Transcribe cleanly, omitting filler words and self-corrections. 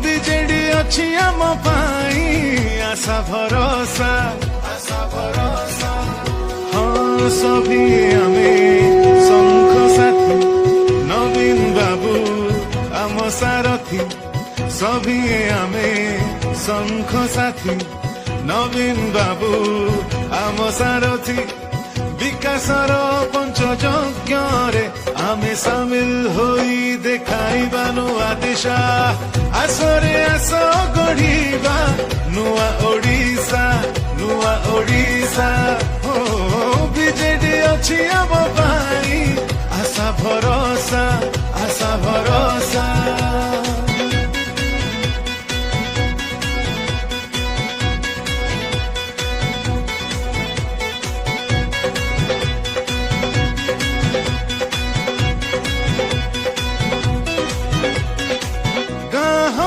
BJD ଅଛି ଆମ ପାଇଁ ଆଶା ଭରସା ହଁ ସଭି ଆମେ ଶଙ୍ଖ ସାଥୀ ନବୀନ ବାବୁ ଆମ ସାରଥୀ ସଭି ଆମେ ଶଙ୍ଖ ସାଥୀ ନବୀନ ବାବୁ ଆମ ସାରଥୀ ବିକାଶର ପଞ୍ଚଯଜ୍ଞରେ ଆମେ ସାମିଲ ହୋଇ ଦେଖାଇବା ନୂଆ ଦିଶା ଆସରେ ଆସ ଗଢିବା ନୂଆ ଓଡ଼ିଶା ହୋ ବିଜେଡି ଅଛି ଆମ ପାଇଁ ଆଶା ଭରସା